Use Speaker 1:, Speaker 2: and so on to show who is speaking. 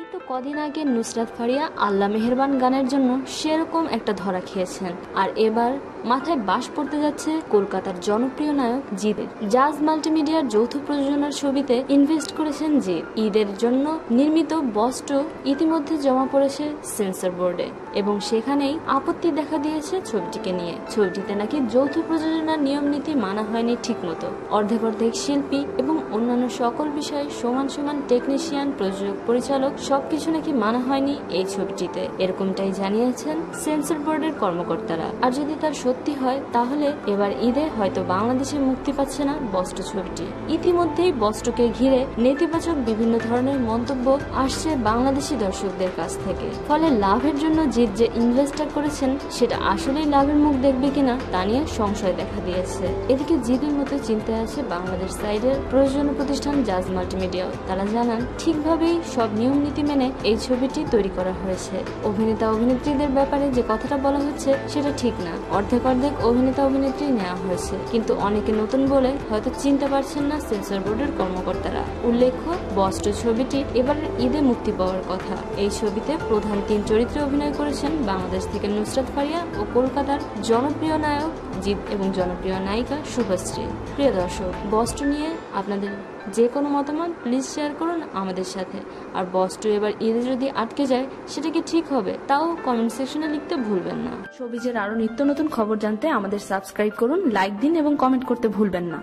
Speaker 1: এই তো কদিন আগে নুসরাত ফারিয়া আল্লাহ মেহেরবান গানের জন্য সেরকম একটা ধরা খেয়েছেন, আর এবার মাথায় বাস পড়তে যাচ্ছে কলকাতার জনপ্রিয় নায়ক জিদের। জাজ মাল্টিমিডিয়ার যৌথ প্রযোজনার ছবিতে ইনভেস্ট করেছেন জিদ। ঈদের জন্য নির্মিত বস্ট ইতিমধ্যে জমা পড়েছে সেন্সর বোর্ডে এবং সেখানেই আপত্তি দেখা দিয়েছে ছবিটিকে নিয়ে। ছবিটিতে নাকি যৌথ প্রযোজনার নিয়ম নীতি মানা হয়নি ঠিক মতো। অর্ধেক অর্ধেক শিল্পী এবং অন্যান্য সকল বিষয়ে সমান সমান টেকনিশিয়ান, প্রযোজক, পরিচালক সবকিছু নাকি মানা হয়নি এই ছবিটিতে, এরকমটাই জানিয়েছেন সেন্সর বোর্ডের কর্মকর্তারা। আর যদি তার সত্যি হয় তাহলে এবার ঈদে হয়তো বাংলাদেশে মুক্তি পাচ্ছে না বস্ট ছবিটি। ইতিমধ্যেই বস্টকে ঘিরে নেতিবাচক বিভিন্ন ধরনের মন্তব্য আসছে বাংলাদেশি দর্শকদের কাছ থেকে। ফলে লাভের জন্য জিদ যে ইনভেস্টটা করেছেন সেটা আসলেই লাভের মুখ দেখবে কিনা তা নিয়ে সংশয় দেখা দিয়েছে। এদিকে জিদের মতো চিন্তায় আছে বাংলাদেশ সাইডের প্রযোজনা প্রতিষ্ঠান জাজ মাল্টিমিডিয়া। তারা জানান ঠিকভাবেই সব নিয়ম নীতি মেনে এই ছবিটি তৈরি করা হয়েছে। অভিনেতা অভিনেত্রীদের ব্যাপারে যে কথাটা বলা হচ্ছে সেটা ঠিক না। অর্ধেক অর্ধেক অভিনেতা অভিনেত্রী নেওয়া হয়েছে, কিন্তু অনেকে নতুন বলে হয়তো চিনতে পারছেন না সেন্সর বোর্ডের কর্মকর্তারা। উল্লেখ্য, বস্ট ছবিটি এবার ঈদে মুক্তি পাওয়ার কথা। এই ছবিতে প্রধান 3 চরিত্রে অভিনয় করেছেন বাংলাদেশ থেকে নুসরাত ফারিয়া ও কলকাতার জনপ্রিয় নায়ক জিদ এবং জনপ্রিয় নায়িকা শুভশ্রী। প্রিয় দর্শক, বস্ট নিয়ে আপনাদের যে কোনো মতামত প্লিজ শেয়ার করুন আমাদের সাথে। আর বস্ট এবার ঈদে যদি আটকে যায় সেটা কি ঠিক হবে, তাও কমেন্ট সেকশনে লিখতে ভুলবেন না। শোবিজের আরো নিত্য নতুন খবর জানতে আমাদের সাবস্ক্রাইব করুন, লাইক দিন এবং কমেন্ট করতে ভুলবেন না।